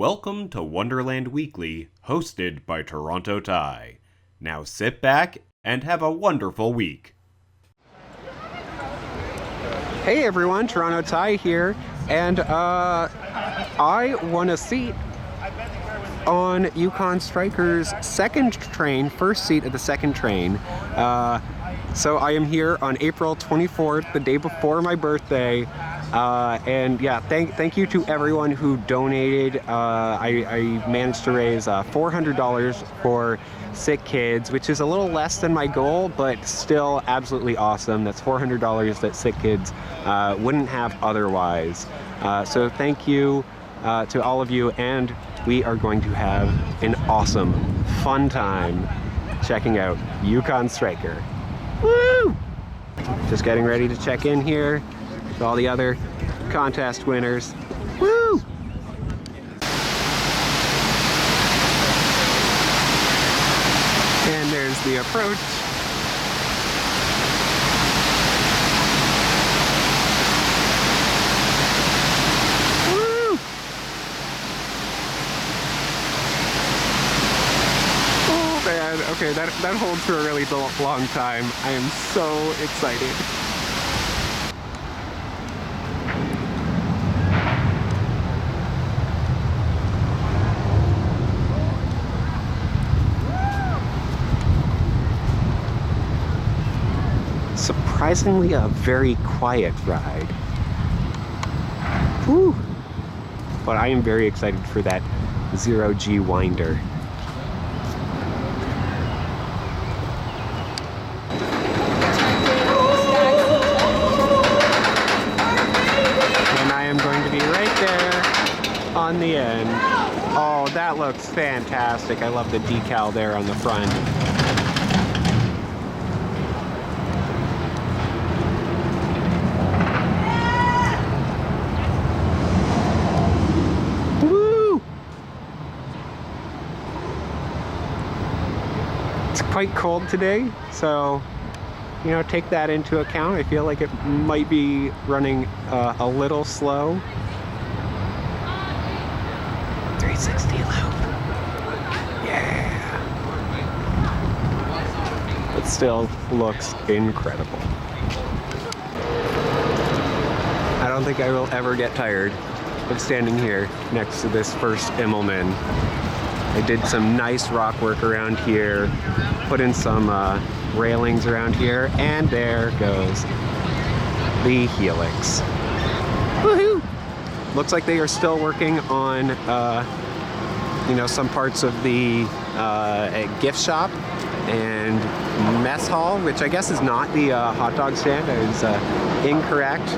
Welcome to Wonderland Weekly, hosted by Toronto Ty. Now sit back and have a wonderful week. Hey everyone, Toronto Ty here, and I won a seat on Yukon Striker's first seat at the second train. So I am here on April 24th, the day before my birthday. And yeah, thank you to everyone who donated. I managed to raise $400 for sick kids, which is a little less than my goal, but still absolutely awesome. That's $400 that sick kids wouldn't have otherwise. So thank you to all of you, and we are going to have an awesome, fun time checking out Yukon Striker. Woo! Just getting ready to check in here with all the other contest winners. Woo! And there's the approach. Woo! Oh man, okay, that holds for a really long time. I am so excited. Surprisingly a very quiet ride. Whew. But I am very excited for that 0G winder. And I am going to be right there on the end. Oh, that looks fantastic. I love the decal there on the front. Quite cold today, so you know, take that into account. I feel like it might be running a little slow. 360 loop, yeah, it still looks incredible. I don't think I will ever get tired of standing here next to this first Immelman. I did some nice rock work around here, put in some railings around here, and there goes the Helix. Woohoo! Looks like they are still working on, you know, some parts of the gift shop and mess hall, which I guess is not the hot dog stand. I was incorrect.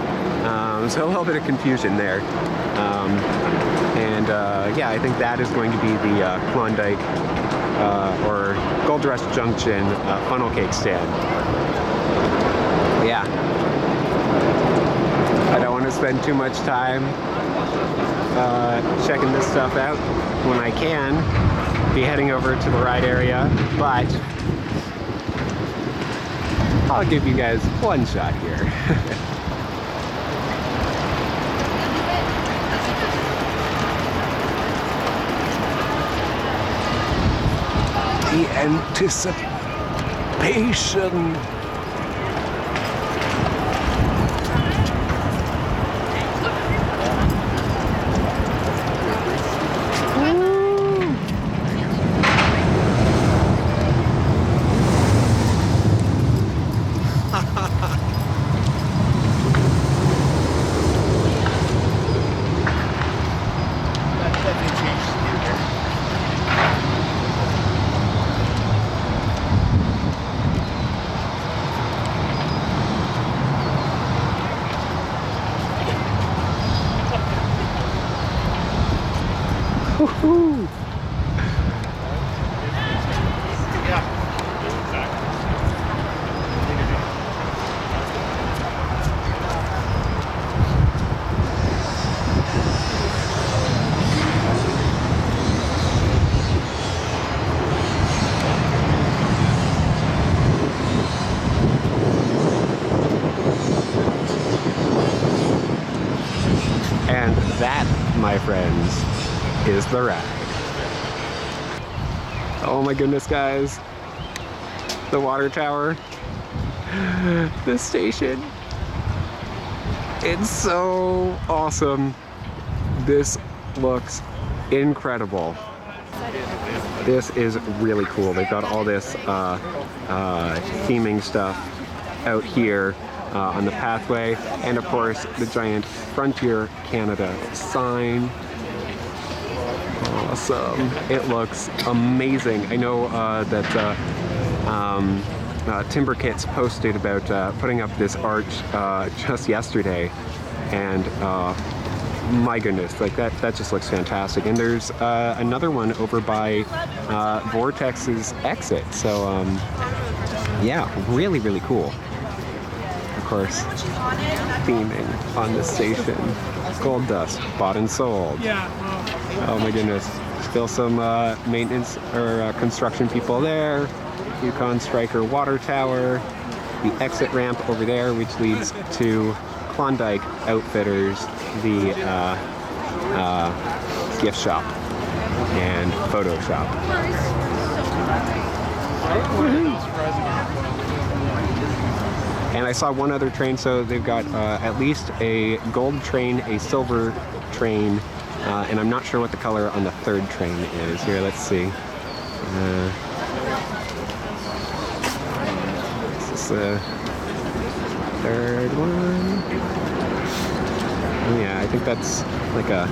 So a little bit of confusion there. Yeah, I think that is going to be the Klondike or Gold Rush Junction funnel cake stand. But yeah, I don't want to spend too much time checking this stuff out when I can be heading over to the ride area, but I'll give you guys one shot here. The anticipation. Woohoo! And that, my friends, is the ride. Oh my goodness, guys. The water tower. The station. It's so awesome. This looks incredible. This is really cool. They've got all this theming stuff out here on the pathway, and of course the giant Frontier Canada sign. Awesome. It looks amazing. I know that Timber Kits posted about putting up this arch just yesterday, and my goodness, like that just looks fantastic. And there's another one over by Vortex's exit, so yeah, really, really cool. Of course, theming on the station. Gold dust, bought and sold. Oh my goodness. Still some maintenance or construction people there. Yukon Striker water tower. The exit ramp over there, which leads to Klondike Outfitters, the gift shop and photo shop. And I saw one other train, so they've got at least a gold train, a silver train, and I'm not sure what the color on the third train is. Here, let's see. This is the third one. Yeah, I think that's like a,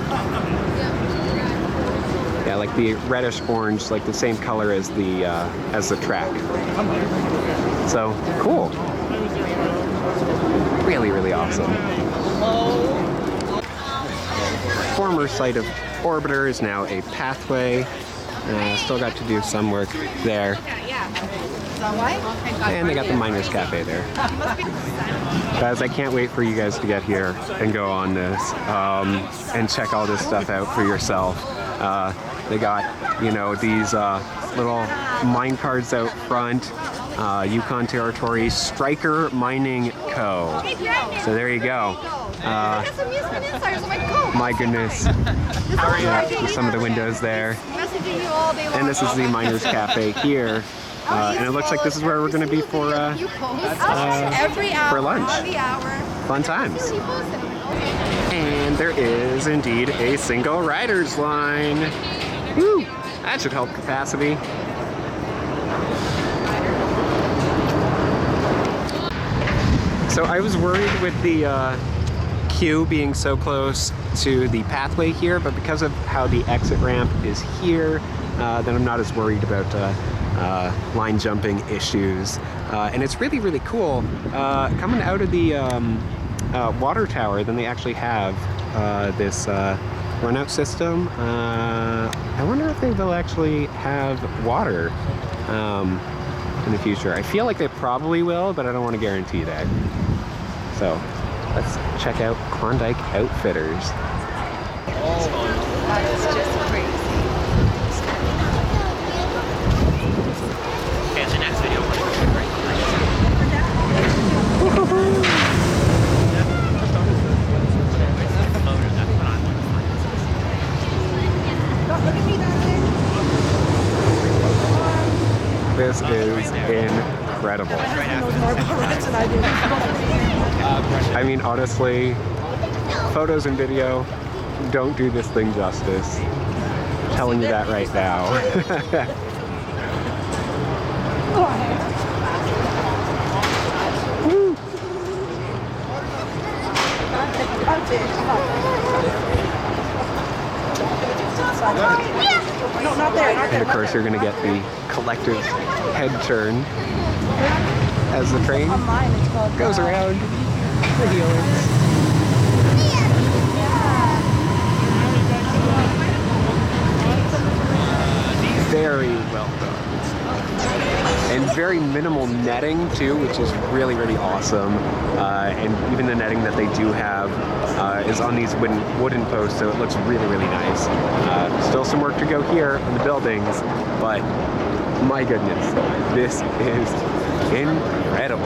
yeah, like the reddish orange, like the same color as the track. So cool. Really, really awesome. Former site of Orbiter is now a pathway. Still got to do some work there. And they got the Miners Cafe there. Guys, I can't wait for you guys to get here and go on this and check all this stuff out for yourself. They got, you know, these little mine cards out front. Yukon Territory Striker Mining Co. So there you go. My goodness. Yeah, some of the windows there. And this is the Miners Cafe here. And it looks like this is where we're going to be for lunch. Fun times. And there is indeed a single rider's line. Woo! That should help capacity. So I was worried with the queue being so close to the pathway here, but because of how the exit ramp is here, then I'm not as worried about line jumping issues. And it's really, really cool. Coming out of the water tower, then they actually have this runout system. I wonder if they will actually have water in the future. I feel like they probably will, but I don't want to guarantee that. So let's check out Klondike Outfitters. That's just crazy. Okay, the next video we're going to break. This is incredible. I mean, honestly, photos and video don't do this thing justice. I'm telling you that right now. And of course, you're going to get the collective head turn as the train goes around the helix. Very well done. And very minimal netting too, which is really, really awesome. And even the netting that they do have is on these wooden posts, so it looks really, really nice. Still some work to go here on the buildings, but my goodness, this is incredible.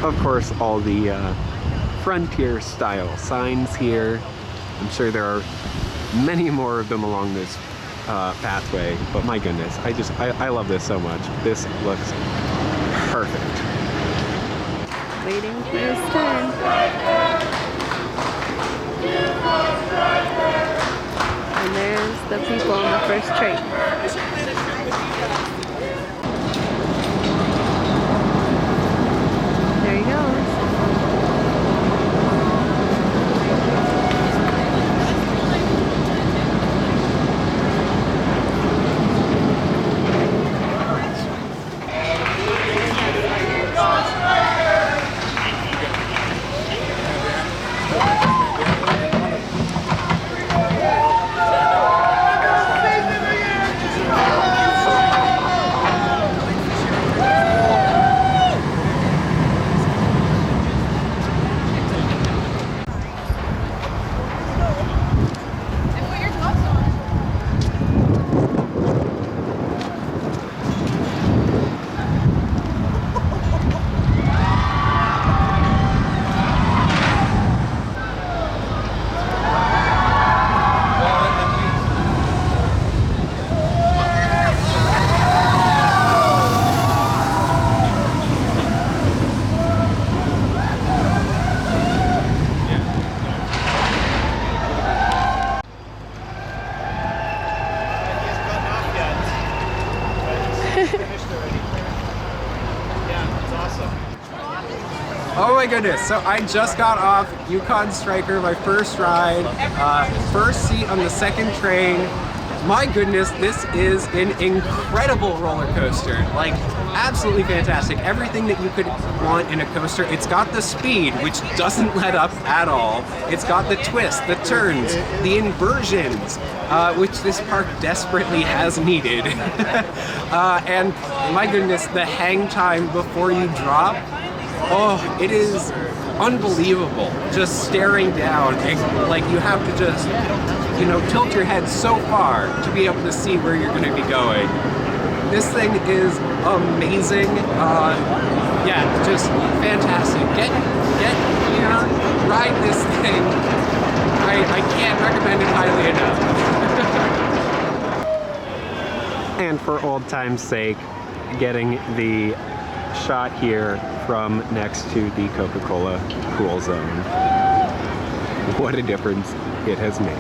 Of course, all the frontier style signs here. I'm sure there are many more of them along this pathway, but my goodness, I love this so much. This looks perfect. Waiting for his turn. And there's the people on the first train. There he goes. Oh my goodness, so I just got off Yukon Striker, my first ride, first seat on the second train. My goodness, this is an incredible roller coaster. Like, absolutely fantastic. Everything that you could want in a coaster. It's got the speed, which doesn't let up at all. It's got the twists, the turns, the inversions, which this park desperately has needed. And my goodness, the hang time before you drop, oh, it is unbelievable. Just staring down, like you have to just, you know, tilt your head so far to be able to see where you're going to be going. This thing is amazing. Yeah, just fantastic. Get, you know, ride this thing. I can't recommend it highly enough. And for old time's sake, getting the shot here from next to the Coca-Cola cool zone. What a difference it has made.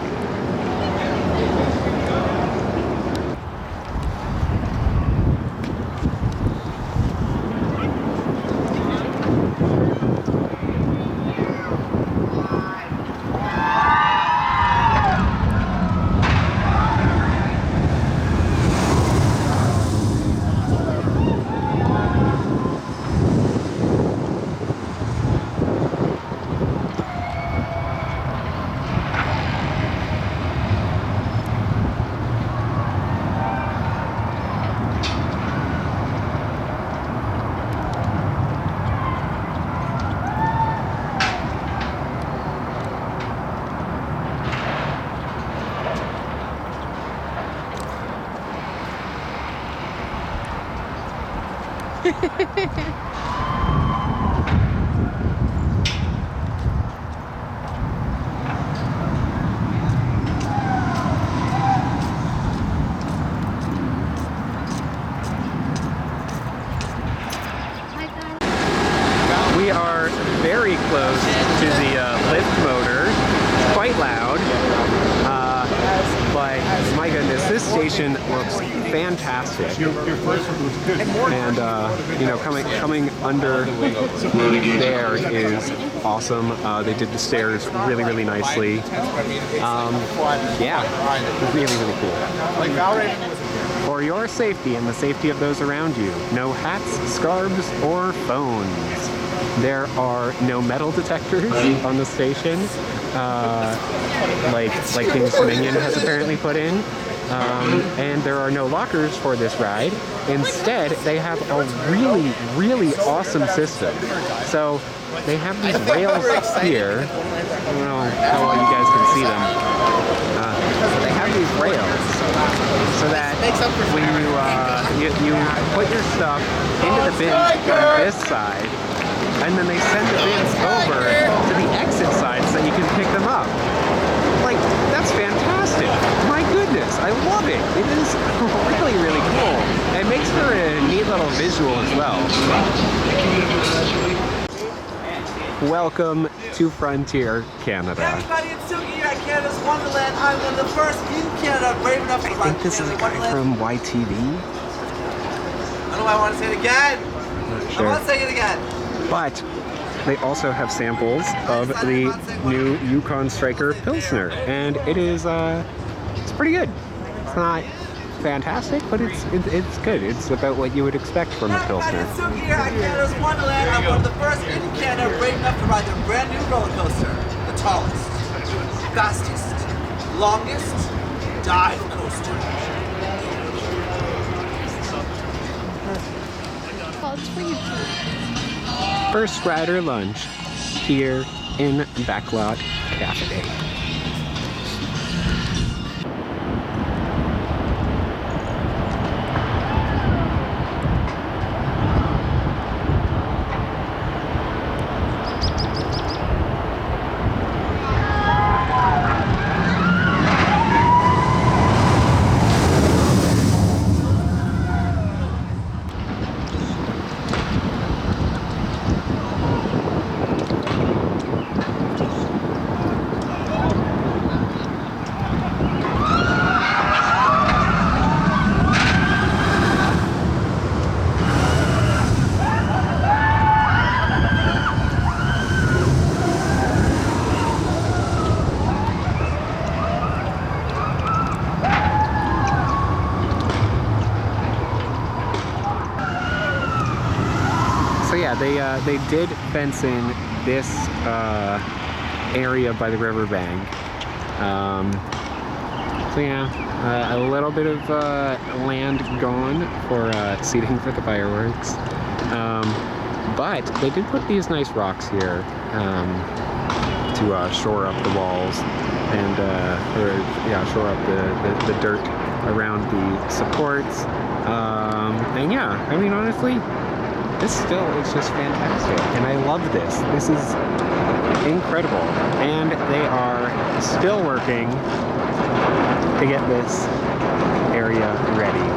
We are very close to the lift motor. It's quite loud, but my goodness, this station looks fantastic. And you know, coming under there is awesome. They did the stairs really nicely. Yeah, really cool. For your safety and the safety of those around you, no hats, scarves, or phones. There are no metal detectors on the station, like King's Dominion has apparently put in. And there are no lockers for this ride. Instead, they have a really awesome system. So they have these rails here. I don't know how well you guys can see them. They have these rails so that when you put your stuff into the bin on this side, and then they send the bins over to the exit side so you can pick them up. Like, that's fantastic. My goodness, I love it. It is really, really cool. It makes for a neat little visual as well. Welcome to Frontier, Canada. Everybody, it's Suki here at Canada's Wonderland. I'm one of the first in Canada brave enough to I run think this is a Canada's guy Wonderland. from YTV. I don't know why I want to say it again. Not I sure. want to say it again. But they also have samples of the new Yukon Striker Pilsner, and it is it's pretty good. It's not fantastic, but it's good. It's about what you would expect from a Everybody, Pilsner. it's Suki here at Canada's Wonderland. I'm one of the first in Canada brave enough to ride their brand new roller coaster. The tallest, fastest, longest dive coaster. Well, it's for you. First rider lunch here in Backlot Cafe. So yeah, they did fence in this area by the riverbank. So yeah, a little bit of land gone for seating for the fireworks. But they did put these nice rocks here to shore up the walls and shore up the dirt around the supports. And yeah, I mean honestly, this still is just fantastic, and I love this. This is incredible, and they are still working to get this area ready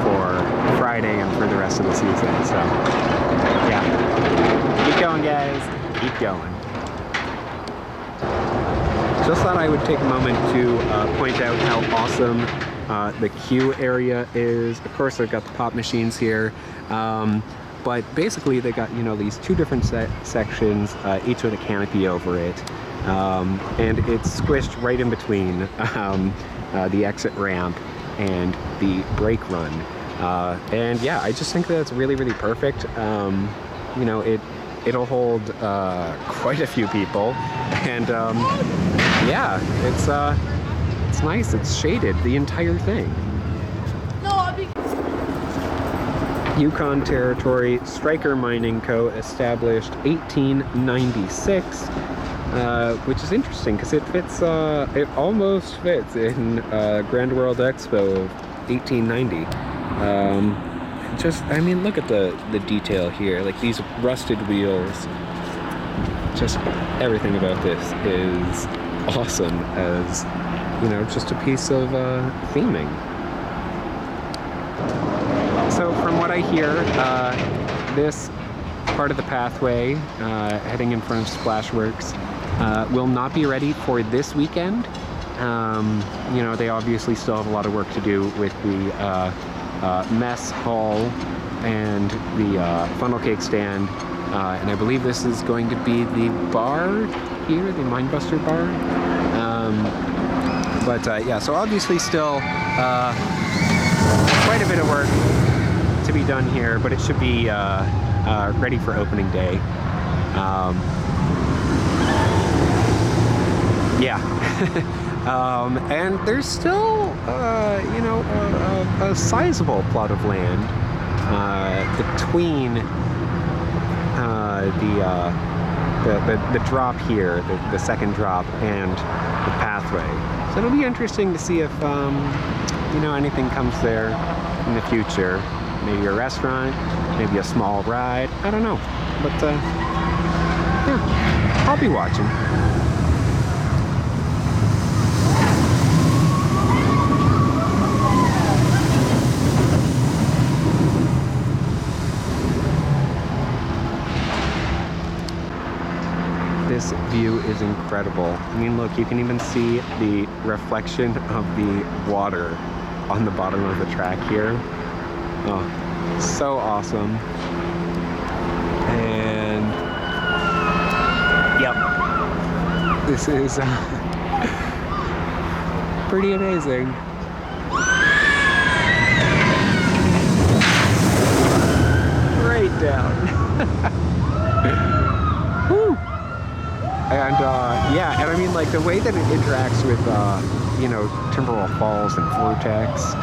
for Friday and for the rest of the season. So yeah, keep going guys, keep going. Just thought I would take a moment to point out how awesome the queue area is. Of course, they've got the pop machines here, but basically they got, you know, these two different sections, each with a canopy over it, and it's squished right in between the exit ramp and the brake run. And yeah, I just think that's really, really perfect. You know, it'll hold quite a few people, and yeah, it's nice. It's shaded, the entire thing. Yukon Territory Striker Mining Co. established 1896, which is interesting because it fits. It almost fits in Grand World Expo of 1890. Just, I mean, look at the detail here. Like these rusted wheels. Just everything about this is awesome as, you know, just a piece of theming. So from what I hear, this part of the pathway heading in front of Splashworks will not be ready for this weekend. You know, they obviously still have a lot of work to do with the mess hall and the funnel cake stand. And I believe this is going to be the bar here, the Mindbuster bar. But yeah, so obviously still quite a bit of work to be done here, but it should be ready for opening day. Yeah. And there's still, you know, a sizable plot of land between the drop here, the second drop, and the pathway. So it'll be interesting to see if you know, anything comes there in the future. Maybe a restaurant, maybe a small ride. I don't know. But yeah, I'll be watching. This view is incredible. I mean, look, you can even see the reflection of the water on the bottom of the track here. Oh, so awesome. And yep, this is pretty amazing. Right down. Woo! And yeah, and I mean, like the way that it interacts with you know, Timberwolf Falls and Vortex,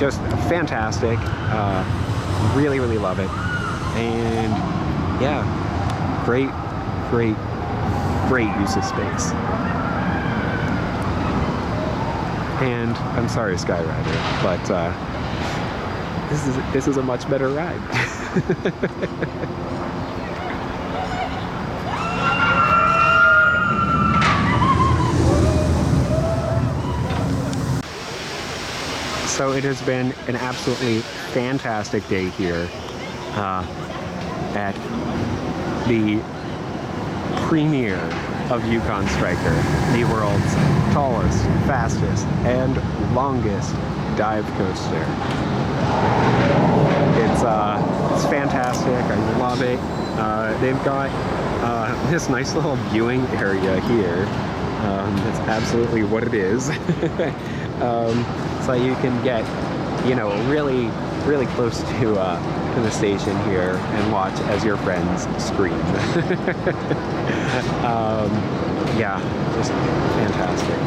just fantastic. Really, really love it. And yeah, great use of space. And I'm sorry, Skyrider, but this is a much better ride. So it has been an absolutely fantastic day here at the premiere of Yukon Striker, the world's tallest, fastest, and longest dive coaster. It's fantastic. I love it. They've got this nice little viewing area here. That's absolutely what it is. So you can get, you know, really close to the station here and watch as your friends scream. Yeah, just fantastic.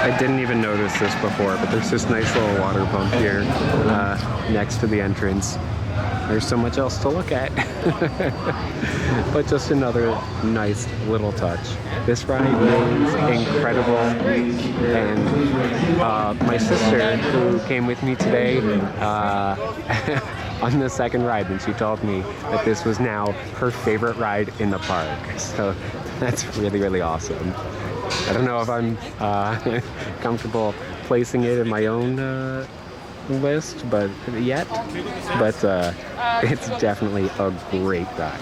I didn't even notice this before, but there's this nice little water pump here next to the entrance. There's so much else to look at. But just another nice little touch. This ride is incredible, and my sister, who came with me today on the second ride, and she told me that this was now her favorite ride in the park. So that's really awesome. I don't know if I'm comfortable placing it in my own list, but it's definitely a great ride.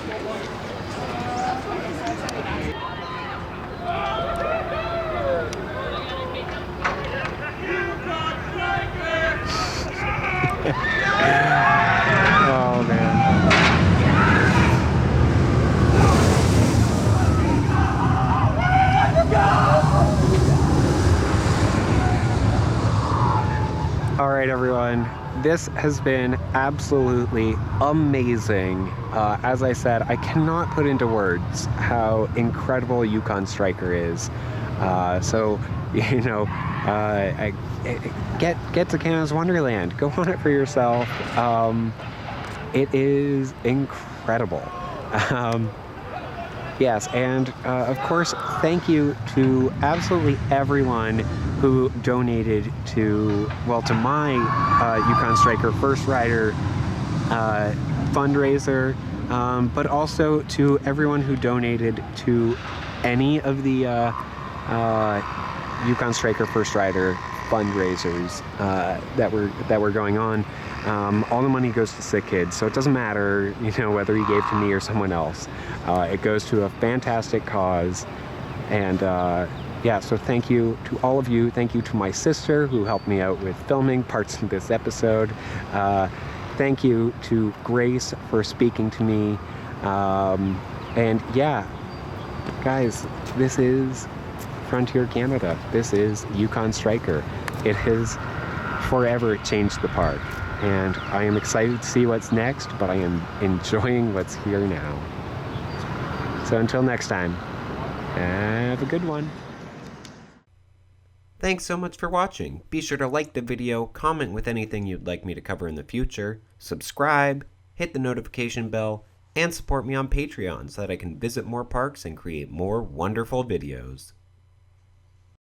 Oh man. All right, everyone. This has been absolutely amazing. As I said, I cannot put into words how incredible Yukon Striker is. So, you know, get to Canada's Wonderland. Go on it for yourself. It is incredible. Yes, and of course, thank you to absolutely everyone who donated to my Yukon Striker First Rider fundraiser, but also to everyone who donated to any of the Yukon Striker First Rider fundraisers that were going on. All the money goes to sick kids, so it doesn't matter, you know, whether you gave to me or someone else. It goes to a fantastic cause, and yeah, so thank you to all of you. Thank you to my sister who helped me out with filming parts of this episode. Thank you to Grace for speaking to me. And yeah, guys, this is Frontier Canada. This is Yukon Striker. It has forever changed the park, and I am excited to see what's next, but I am enjoying what's here now. So until next time, have a good one. Thanks so much for watching. Be sure to like the video, comment with anything you'd like me to cover in the future, subscribe, hit the notification bell, and support me on Patreon so that I can visit more parks and create more wonderful videos.